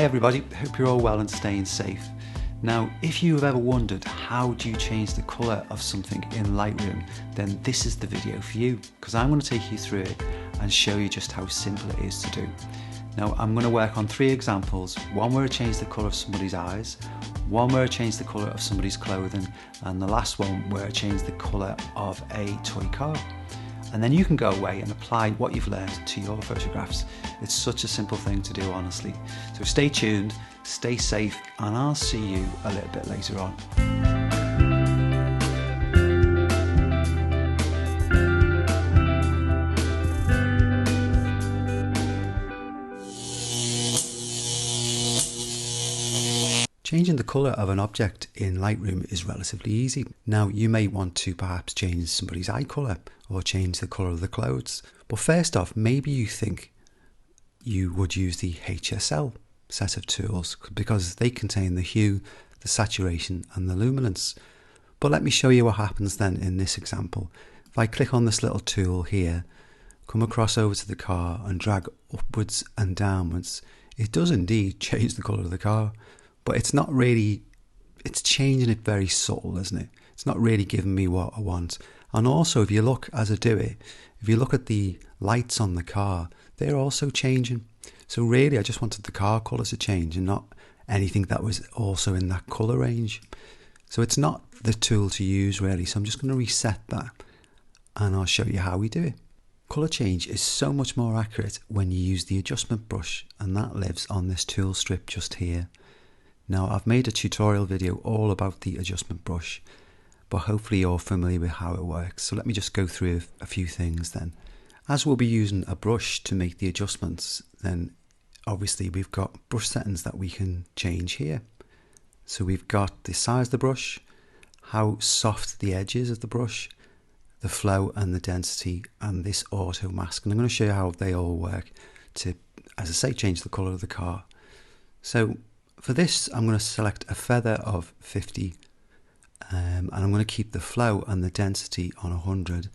Hi everybody, hope you're all well and staying safe. Now, if you have ever wondered how do you change the colour of something in Lightroom, then this is the video for you, because I'm going to take you through it and show you just how simple it is to do. Now, I'm going to work on 3 examples, one where I change the colour of somebody's eyes, one where I change the colour of somebody's clothing, and the last one where I change the colour of a toy car. And then you can go away and apply what you've learned to your photographs. It's such a simple thing to do, honestly. So stay tuned, stay safe, and I'll see you a little bit later on. Changing the colour of an object in Lightroom is relatively easy. Now, you may want to perhaps change somebody's eye colour or change the colour of the clothes. But first off, maybe you think you would use the HSL set of tools because they contain the hue, the saturation and the luminance. But let me show you what happens then in this example. If I click on this little tool here, come across over to the car and drag upwards and downwards, it does indeed change the colour of the car. But it's not really, it's changing it very subtle, isn't it? It's not really giving me what I want. And also, if you look, as I do it, if you look at the lights on the car, they're also changing. So really, I just wanted the car colour to change and not anything that was also in that colour range. So it's not the tool to use really. So I'm just going to reset that and I'll show you how we do it. Colour change is so much more accurate when you use the adjustment brush, and that lives on this tool strip just here. Now, I've made a tutorial video all about the adjustment brush, but hopefully you're familiar with how it works. So let me just go through a few things then. As we'll be using a brush to make the adjustments, then obviously we've got brush settings that we can change here. So we've got the size of the brush, how soft the edge is of the brush, the flow and the density, and this auto mask. And I'm going to show you how they all work to, as I say, change the colour of the car. So for this, I'm going to select a feather of 50 and I'm going to keep the flow and the density on 100.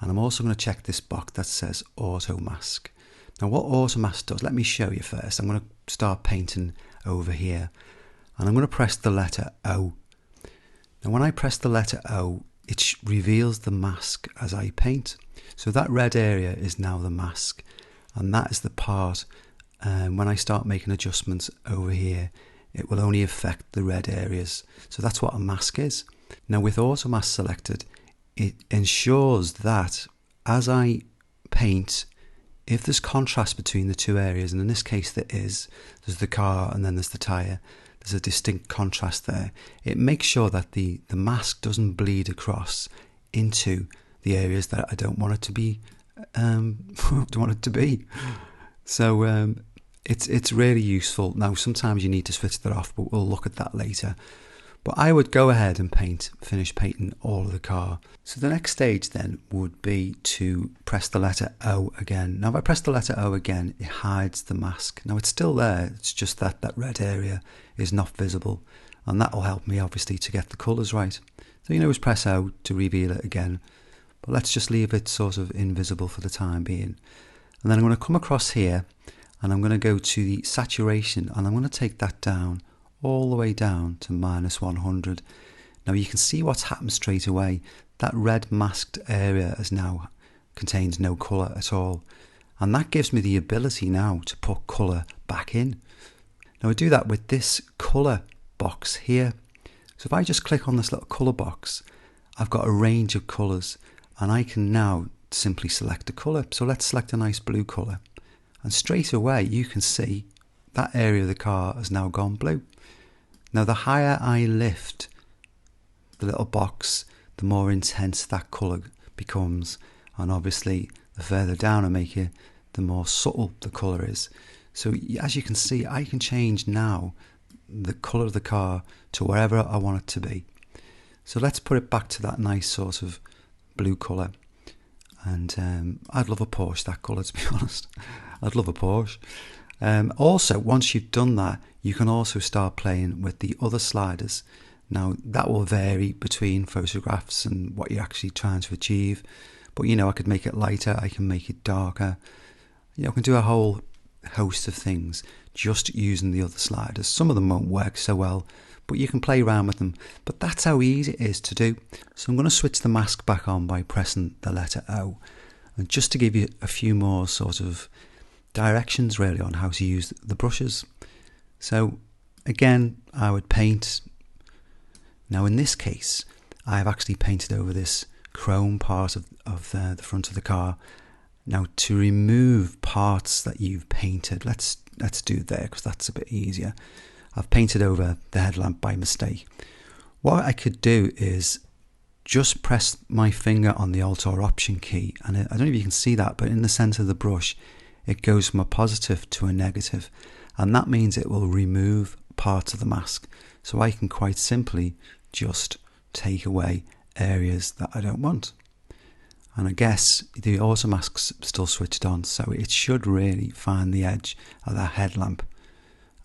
And I'm also going to check this box that says auto mask. Now what auto mask does, let me show you first. I'm going to start painting over here and I'm going to press the letter O. Now when I press the letter O, it reveals the mask as I paint. So that red area is now the mask, and that is the part when I start making adjustments over here, it will only affect the red areas. So that's what a mask is. Now with auto mask selected, it ensures that as I paint, if there's contrast between the two areas, and in this case there's the car and then there's the tyre, there's a distinct contrast there. It makes sure that the mask doesn't bleed across into the areas that I don't want it to be. So it's really useful. Now sometimes you need to switch that off, but we'll look at that later. But I would go ahead and finish painting all of the car. So the next stage then would be to press the letter O again. Now if I press the letter O again, it hides the mask. Now it's still there, it's just that red area is not visible, and that will help me obviously to get the colours right. So you know, just press O to reveal it again, but let's just leave it sort of invisible for the time being. And then I'm going to come across here and I'm going to go to the saturation and I'm going to take that down all the way down to -100. Now you can see what's happened straight away. That red masked area is now contains no colour at all, and that gives me the ability now to put colour back in. Now I do that with this colour box here. So if I just click on this little colour box, I've got a range of colours and I can now simply select a colour. So let's select a nice blue colour, and straight away you can see that area of the car has now gone blue. Now the higher I lift the little box, the more intense that colour becomes, and obviously the further down I make it, the more subtle the colour is. So as you can see, I can change now the colour of the car to wherever I want it to be. So let's put it back to that nice sort of blue colour. And I'd love a Porsche, that colour, to be honest. I'd love a Porsche. Also, once you've done that, you can also start playing with the other sliders. Now, that will vary between photographs and what you're actually trying to achieve. But, you know, I could make it lighter, I can make it darker. You know, I can do a whole host of things just using the other sliders. Some of them won't work so well, but you can play around with them. But that's how easy it is to do. So I'm going to switch the mask back on by pressing the letter O. And just to give you a few more sort of directions really on how to use the brushes. So again, I would paint. Now in this case, I've actually painted over this chrome part of the front of the car. Now to remove parts that you've painted, let's do it there because that's a bit easier. I've painted over the headlamp by mistake. What I could do is just press my finger on the Alt or Option key, and I don't know if you can see that, but in the center of the brush it goes from a positive to a negative, and that means it will remove parts of the mask. So I can quite simply just take away areas that I don't want. And I guess the auto mask's still switched on, so it should really find the edge of that headlamp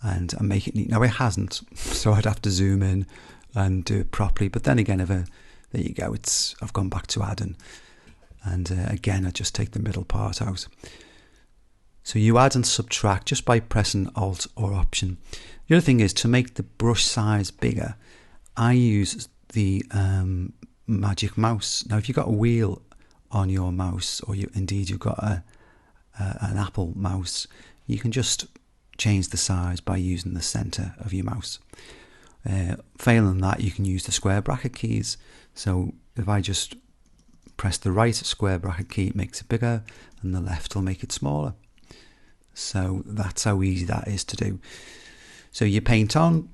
and make it neat. Now it hasn't, so I'd have to zoom in and do it properly. But then again, there you go. I've gone back to adding, and again, I just take the middle part out. So you add and subtract just by pressing Alt or Option. The other thing is to make the brush size bigger. I use the magic mouse. Now, if you've got a wheel on your mouse, or you've got an Apple mouse, you can just change the size by using the center of your mouse. Failing that, you can use the square bracket keys. So if I just press the right square bracket key, it makes it bigger, and the left will make it smaller. So that's how easy that is to do. So you paint on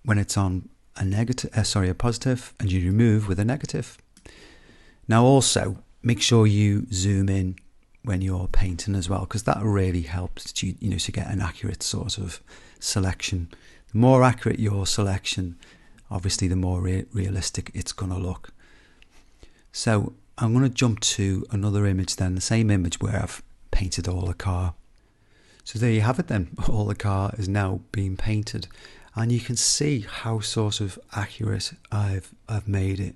when it's on a positive, and you remove with a negative. Now also make sure you zoom in when you're painting as well, because that really helps to get an accurate sort of selection. The more accurate your selection, obviously the more realistic it's going to look. So I'm going to jump to another image then, the same image where I've painted all the car. So there you have it then, all the car is now being painted, and you can see how sort of accurate I've made it.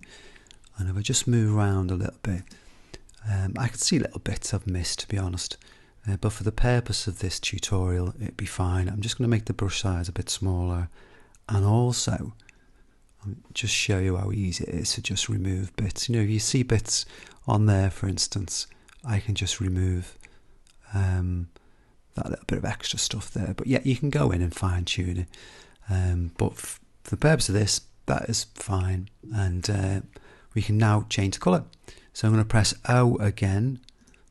And if I just move around a little bit, I can see little bits I've missed, to be honest. But for the purpose of this tutorial, it'd be fine. I'm just going to make the brush size a bit smaller, and also just show you how easy it is to just remove bits. If you see bits on there, for instance, I can just remove that little bit of extra stuff there. But yeah, you can go in and fine tune it. But for the purpose of this, that is fine. And we can now change the colour. So I'm going to press O again,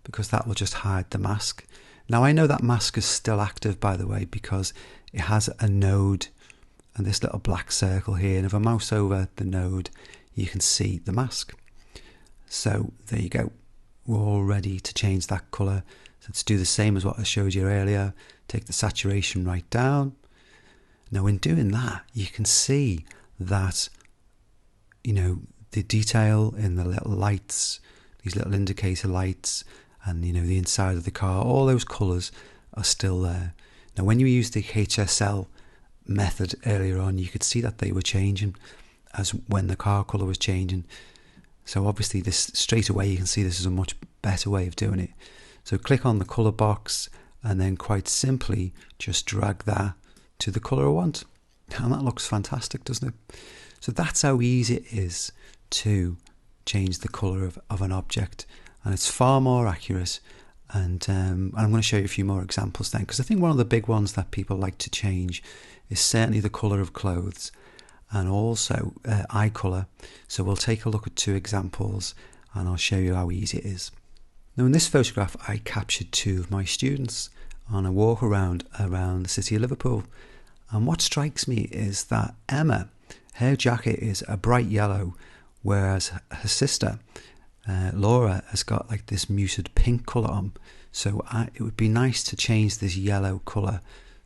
because that will just hide the mask. Now I know that mask is still active, by the way, because it has a node and this little black circle here. And if I mouse over the node, you can see the mask. So there you go. We're all ready to change that colour. So let's do the same as what I showed you earlier. Take the saturation right down. Now in doing that, you can see that, the detail in the little lights, these little indicator lights, and the inside of the car, all those colours are still there. Now when you used the HSL method earlier on, you could see that they were changing as when the car colour was changing. So obviously this straight away you can see this is a much better way of doing it. So click on the colour box and then quite simply just drag that to the colour I want. And that looks fantastic, doesn't it? So that's how easy it is to change the colour of an object, and it's far more accurate. And I'm going to show you a few more examples then, because I think one of the big ones that people like to change is certainly the colour of clothes and also eye colour. So we'll take a look at two examples and I'll show you how easy it is. Now in this photograph I captured two of my students on a walk around the city of Liverpool, and what strikes me is that Emma, her jacket is a bright yellow, whereas her sister Laura has got like this muted pink colour on. So it would be nice to change this yellow colour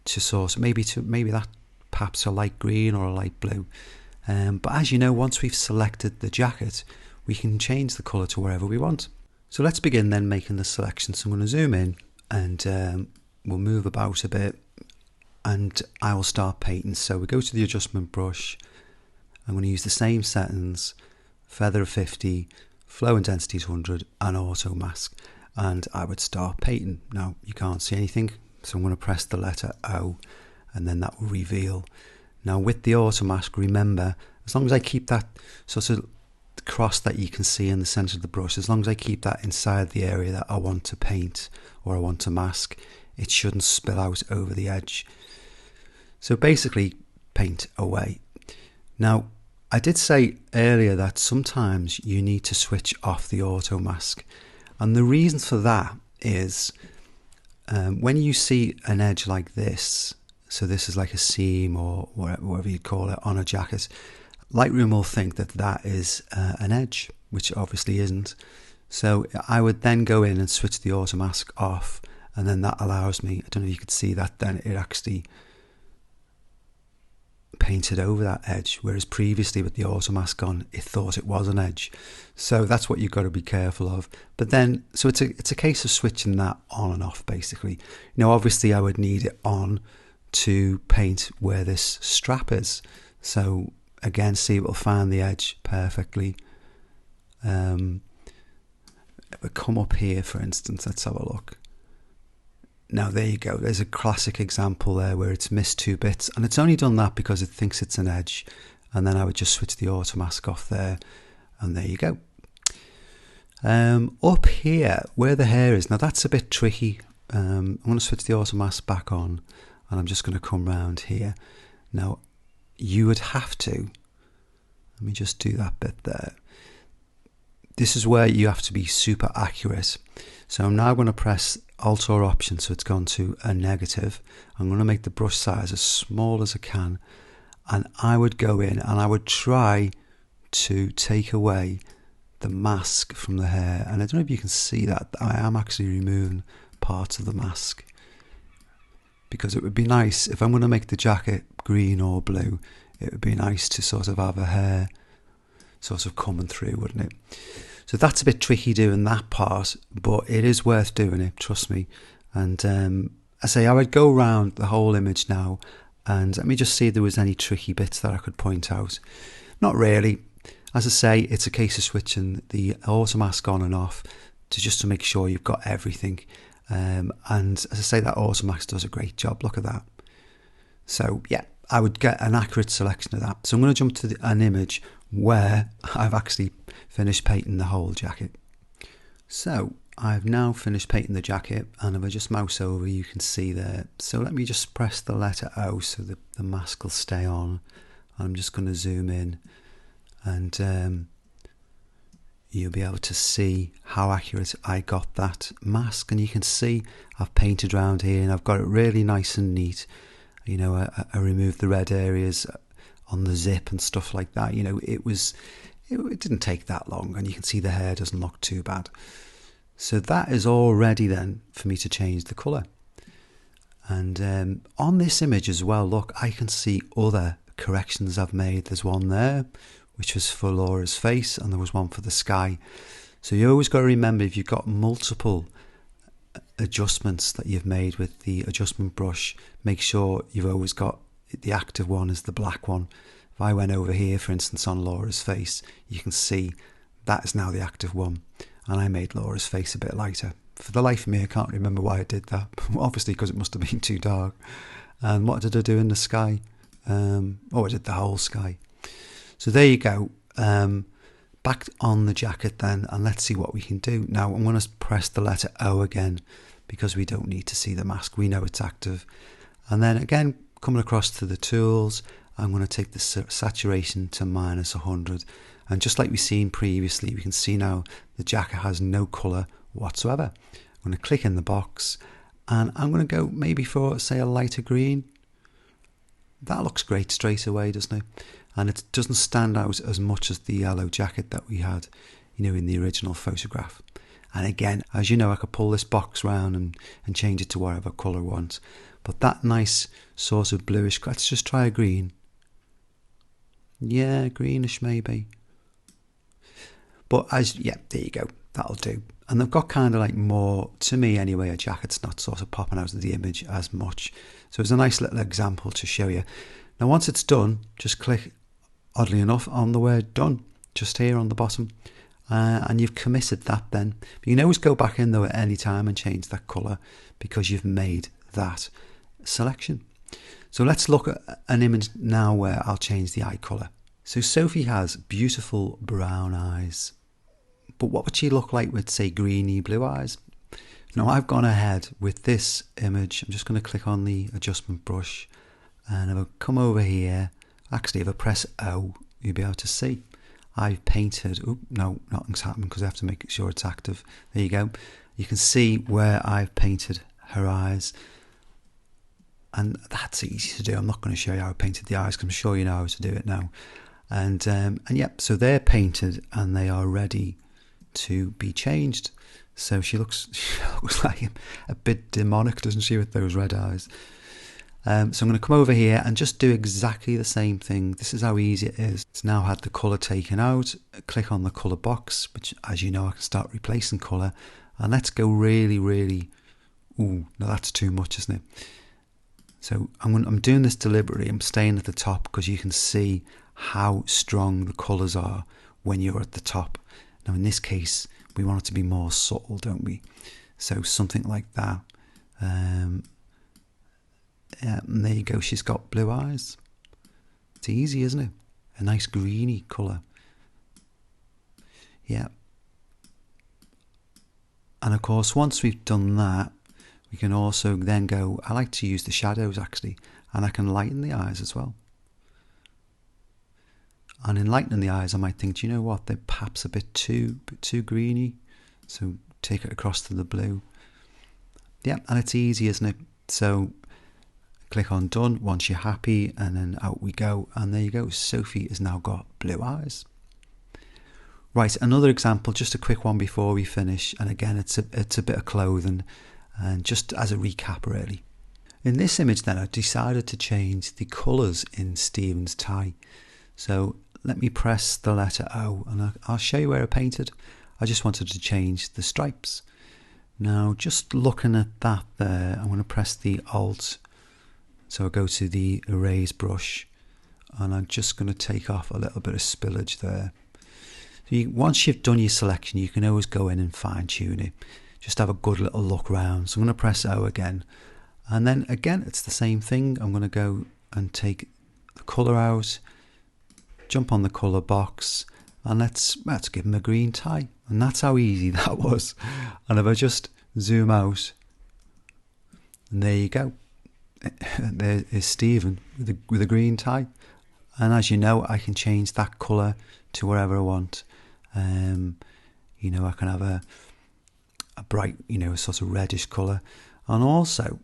to maybe that perhaps a light green or a light blue. But as you know, once we've selected the jacket, we can change the colour to wherever we want. So let's begin then making the selection. So I'm going to zoom in and we'll move about a bit and I will start painting. So we go to the adjustment brush. I'm going to use the same settings, feather of 50, flow and density is 100, and auto mask, and I would start painting. Now you can't see anything, So I'm going to press the letter O, and then that will reveal. Now with the auto mask, remember, as long as I keep that sort of cross that you can see in the center of the brush, as long as I keep that inside the area that I want to paint or I want to mask, it shouldn't spill out over the edge. So basically, paint away. Now, I did say earlier that sometimes you need to switch off the auto mask, and the reason for that is when you see an edge like this, so this is like a seam or whatever you call it on a jacket, Lightroom will think that that is an edge, which obviously isn't. So I would then go in and switch the auto mask off, and then that allows me, I don't know if you could see that, then it actually painted over that edge, whereas previously with the auto mask on, it thought it was an edge. So that's what you've got to be careful of. But then, so it's a case of switching that on and off, basically. You know, obviously I would need it on to paint where this strap is. So again, see, it will find the edge perfectly. It would come up here, for instance. Let's have a look. Now there you go, there's a classic example there where it's missed 2 bits, and it's only done that because it thinks it's an edge. And then I would just switch the auto mask off there, and there you go. Up here where the hair is, now that's a bit tricky. I'm going to switch the auto mask back on, and I'm just going to come round here. Now you would have to, let me just do that bit there. This is where you have to be super accurate. So I'm now going to press Alt or Option, so it's gone to a negative. I'm going to make the brush size as small as I can, and I would go in and I would try to take away the mask from the hair. And I don't know if you can see that I am actually removing parts of the mask, because it would be nice if I'm going to make the jacket green or blue, it would be nice to sort of have a hair sort of coming through, wouldn't it? So that's a bit tricky doing that part, but it is worth doing it, trust me. And I say I would go around the whole image now, and let me just see if there was any tricky bits that I could point out. Not really. As I say, it's a case of switching the auto mask on and off just to make sure you've got everything. And as I say, that auto mask does a great job. Look at that. So yeah, I would get an accurate selection of that. So I'm going to jump to an image where I've actually finished painting the whole jacket. So I've now finished painting the jacket, and if I just mouse over, you can see there. So let me just press the letter O so the mask will stay on. I'm just going to zoom in, and you'll be able to see how accurate I got that mask. And you can see I've painted around here, and I've got it really nice and neat. You know, I removed the red areas on the zip and stuff like that. You know, it didn't take that long, and you can see the hair doesn't look too bad. So that is all ready then for me to change the colour. And on this image as well, look, I can see other corrections I've made. There's one there which was for Laura's face, and there was one for the sky. So you always got to remember, if you've got multiple adjustments that you've made with the adjustment brush, make sure you've always got the active one is the black one. If I went over here, for instance, on Laura's face, you can see that is now the active one, and I made Laura's face a bit lighter. For the life of me, I can't remember why I did that. Obviously because it must have been too dark. And what did I do in the sky? I did the whole sky. So there you go. Back on the jacket then, and let's see what we can do. Now I'm going to press the letter O again, because we don't need to see the mask. We know it's active. And then again, coming across to the tools, I'm going to take the saturation to -100. And just like we've seen previously, we can see now the jacket has no colour whatsoever. I'm going to click in the box, and I'm going to go maybe for, say, a lighter green. That looks great straight away, doesn't it? And it doesn't stand out as much as the yellow jacket that we had, you know, in the original photograph. And again, as you know, I could pull this box round and change it to whatever colour I want. But that nice sort of bluish, let's just try a green. Yeah, greenish maybe. But yeah, there you go, that'll do. And they've got kind of like more, to me anyway, a jacket's not sort of popping out of the image as much. So it's a nice little example to show you. Now once it's done, just click, oddly enough, on the word done, just here on the bottom. And you've committed that then. But you can always go back in though at any time and change that colour, because you've made that selection. So let's look at an image now where I'll change the eye colour. So Sophie has beautiful brown eyes, but what would she look like with, say, greeny blue eyes? Now I've gone ahead with this image. I'm just going to click on the adjustment brush, and if I come over here, actually if I press O, you'll be able to see I've painted, oh no, nothing's happened because I have to make sure it's active. There you go. You can see where I've painted her eyes, and that's easy to do. I'm not going to show you how I painted the eyes because I'm sure you know how to do it now. And yep, so they're painted and they are ready to be changed. So she looks like a bit demonic, doesn't she, with those red eyes? So I'm going to come over here and just do exactly the same thing. This is how easy it is. It's now had the colour taken out. Click on the colour box, which, as you know, I can start replacing colour. And let's go really, really... Ooh, no, that's too much, isn't it? So I'm doing this deliberately. I'm staying at the top because you can see how strong the colours are when you're at the top. Now, in this case, we want it to be more subtle, don't we? So something like that. Yeah, and there you go. She's got blue eyes. It's easy, isn't it? A nice greeny colour. Yeah. And of course, once we've done that, we can also then go, I like to use the shadows actually, and I can lighten the eyes as well. And in lightening the eyes, I might think, do you know what, they're perhaps a bit too greeny. So take it across to the blue. Yeah, and it's easy, isn't it? So click on done once you're happy, and then out we go. And there you go. Sophie has now got blue eyes. Right, another example, just a quick one before we finish. And again, it's a bit of clothing, and just as a recap, really. In this image, then, I decided to change the colours in Stephen's tie. So let me press the letter O, and I'll show you where I painted. I just wanted to change the stripes. Now, just looking at that there, I'm going to press the Alt. So I'll go to the erase brush, and I'm just going to take off a little bit of spillage there. So once you've done your selection, you can always go in and fine tune it. Just have a good little look around. So I'm going to press O again. And then again, it's the same thing. I'm going to go and take the colour out, jump on the colour box, and let's give him a green tie. And that's how easy that was. And if I just zoom out, and there you go. There is Stephen with a green tie. And as you know, I can change that colour to wherever I want. You know, I can have a bright, you know, sort of reddish colour. And also,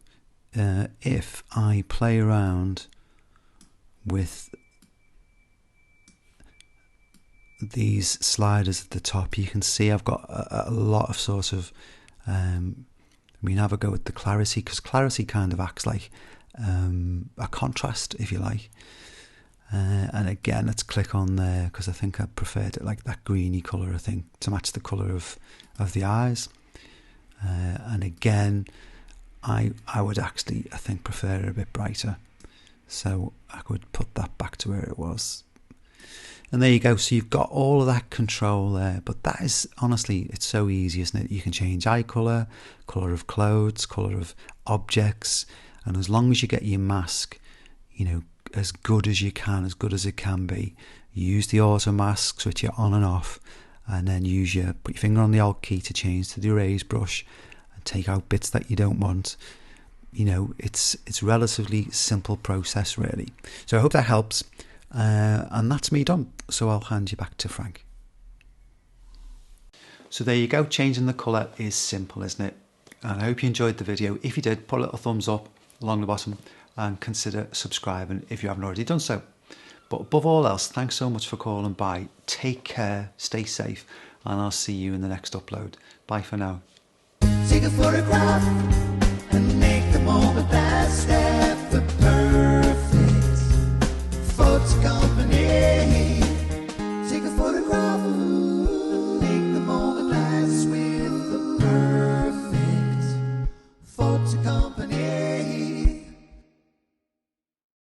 if I play around with these sliders at the top, you can see I've got a lot of sort of, we have a go at the clarity, because clarity kind of acts like a contrast, if you like. And again, let's click on there, because I think I preferred it like that greeny colour, I think, to match the colour of the eyes. And again, I would actually, I think, prefer it a bit brighter. So I could put that back to where it was. And there you go. So you've got all of that control there. But that is, honestly, it's so easy, isn't it? You can change eye colour, colour of clothes, colour of objects. And as long as you get your mask, you know, as good as you can, as good as it can be, use the auto mask, switch it on and off, and then put your finger on the Alt key to change to the erase brush and take out bits that you don't want. You know, it's relatively simple process, really. So I hope that helps. And that's me done. So I'll hand you back to Frank. So there you go. Changing the colour is simple, isn't it? And I hope you enjoyed the video. If you did, put a little thumbs up along the bottom and consider subscribing if you haven't already done so. But above all else, thanks so much for calling by. Take care, stay safe, and I'll see you in the next upload. Bye for now. Take a photograph and make the moment last ever perfect. Photo company. Take a photograph, make the moment last with the perfect photo company.